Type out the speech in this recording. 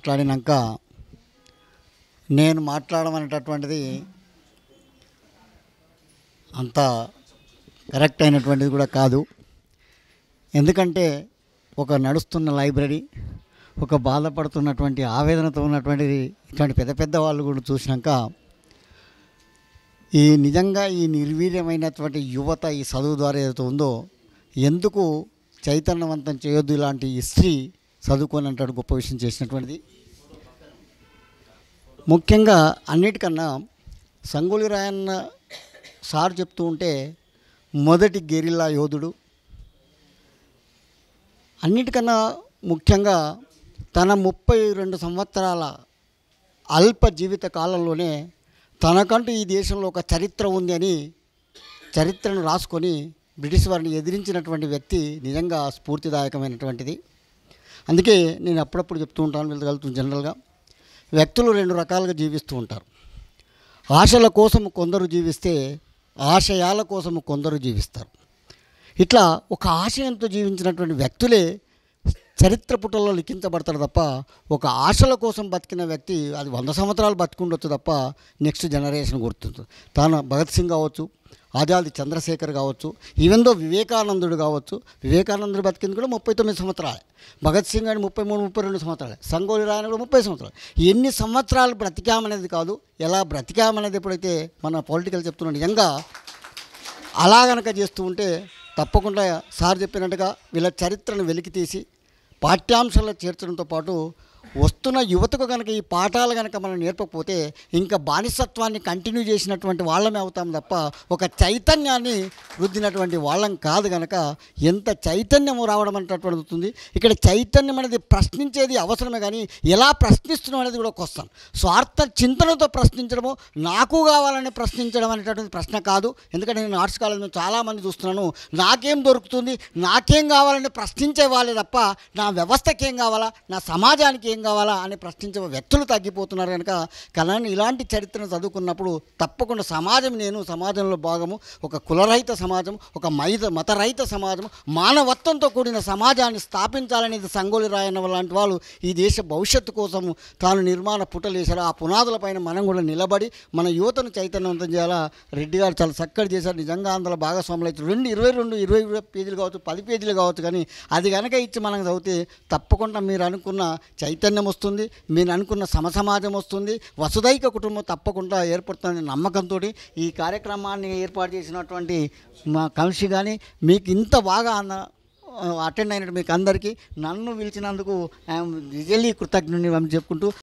మాట్లాడినాక నేను మాట్లాడమనేటటువంటిది అంత కరెక్ట్ అయినటువంటిది కూడా కాదు. ఎందుకంటే ఒక నడుస్తున్న లైబ్రరీ, ఒక బాధపడుతున్నటువంటి ఆవేదనతో ఉన్నటువంటిది ఇటువంటి పెద్ద పెద్ద వాళ్ళు కూడా చూసినాక నిజంగా ఈ నిర్వీర్యమైనటువంటి యువత ఈ చదువు ద్వారా ఏదైతే ఉందో ఎందుకు చైతన్యవంతం చేయొద్దు, ఇలాంటి హిస్టరీ చదువుకొని అంటాడు గొప్ప విషయం చేసినటువంటిది. ముఖ్యంగా అన్నిటికన్నా సంగోలి రాయన్న సార్ చెప్తూ ఉంటే మొదటి గెరిల్లా యోధుడు, అన్నిటికన్నా ముఖ్యంగా తన 32 సంవత్సరాల అల్ప జీవిత కాలంలోనే తనకంటూ ఈ దేశంలో ఒక చరిత్ర ఉంది అని చరిత్రను రాసుకొని బ్రిటిష్ వారిని ఎదిరించినటువంటి వ్యక్తి నిజంగా స్ఫూర్తిదాయకమైనటువంటిది. అందుకే నేను అప్పుడప్పుడు చెప్తూ ఉంటాను, వెళ్ళగలుగుతాను. జనరల్గా వ్యక్తులు 2 రకాలుగా జీవిస్తూ ఉంటారు. ఆశల కోసం కొందరు జీవిస్తే ఆశయాల కోసం కొందరు జీవిస్తారు. ఇట్లా ఒక ఆశయంతో జీవించినటువంటి వ్యక్తులే చరిత్ర పుటల్లో లిఖించబడతారు తప్ప ఒక ఆశల కోసం బతికిన వ్యక్తి అది 100 సంవత్సరాలు బతికుండొచ్చు తప్ప నెక్స్ట్ జనరేషన్ గుర్తుంటుంది. తాను భగత్ సింగ్ కావచ్చు, ఆజాద్ చంద్రశేఖర్ కావచ్చు, ఈవెందో వివేకానందుడు కావచ్చు. వివేకానందుడు బతికింది కూడా 39 సంవత్సరాలే. భగత్ సింగ్ అని 33-32 సంవత్సరాలే. సంగోలి రాయన కూడా 30 సంవత్సరాలు. ఎన్ని సంవత్సరాలు బ్రతికామనేది కాదు, ఎలా బ్రతికామనేది ఎప్పుడైతే మన పొలిటికల్ చెప్తున్నాం. నిజంగా అలా గనక చేస్తూ ఉంటే తప్పకుండా సార్ చెప్పినట్టుగా వీళ్ళ చరిత్రను వెలికి తీసి పాఠ్యాంశాల్లో చేర్చడంతో పాటు వస్తున్న యువతకు కనుక ఈ పాఠాలు కనుక మనం నేర్పకపోతే ఇంకా బానిసత్వాన్ని కంటిన్యూ చేసినటువంటి వాళ్ళమే అవుతాం తప్ప ఒక చైతన్యాన్ని రుద్దినటువంటి వాళ్ళం కాదు. కనుక ఎంత చైతన్యము రావడం అనేటటువంటిది అవుతుంది. ఇక్కడ చైతన్యం అనేది ప్రశ్నించేది అవసరమే, కానీ ఎలా ప్రశ్నిస్తున్నాం అనేది కూడా ఒక వస్తాం. స్వార్థ చింతనతో ప్రశ్నించడము, నాకు కావాలని ప్రశ్నించడం అనేటటువంటి ప్రశ్న కాదు. ఎందుకంటే నేను ఆర్ట్స్ కాలేజ్లో చాలామంది చూస్తున్నాను, నాకేం దొరుకుతుంది, నాకేం కావాలని ప్రశ్నించే వాళ్ళే తప్ప నా వ్యవస్థకి ఏం కావాలా, నా సమాజానికి ఏం కావాలా అని ప్రశ్నించే వ్యక్తులు తగ్గిపోతున్నారు. కనుక కానీ ఇలాంటి చరిత్రను చదువుకున్నప్పుడు తప్పకుండా సమాజంలో భాగము, ఒక కులరహిత సమాజం, ఒక మతరహిత సమాజం, మానవత్వంతో కూడిన సమాజాన్ని స్థాపించాలనేది సంగోలి రాయన్న లాంటి వాళ్ళు ఈ దేశ భవిష్యత్తు కోసము తాను నిర్మాణ పుటలు వేశారు. ఆ పునాదులపైన మనం కూడా నిలబడి మన యువతను చైతన్యవంతం చేయాలా. రెడ్డి గారు చాలా చక్కటి చేశారు. నిజంగా అందులో భాగస్వాములు అయితే 22 పేజీలు కావచ్చు, 10 పేజీలు కావచ్చు, కానీ అది కనుక ఇచ్చి మనం చదివితే తప్పకుండా మీరు అనుకున్న చైతన్యం వస్తుంది, మీరు అనుకున్న సమసమాజం వస్తుంది, వసుదైక కుటుంబం తప్పకుండా ఏర్పడుతుందనే నమ్మకంతో ఈ కార్యక్రమాన్ని ఏర్పాటు చేసినటువంటి మా కౌన్సి కానీ మీకు ఇంత బాగా అటెండ్ అయినట్టు మీకు అందరికీ నన్ను పిలిచినందుకు ఐఎమ్ రియల్లీ కృతజ్ఞుని అని చెప్పుకుంటూ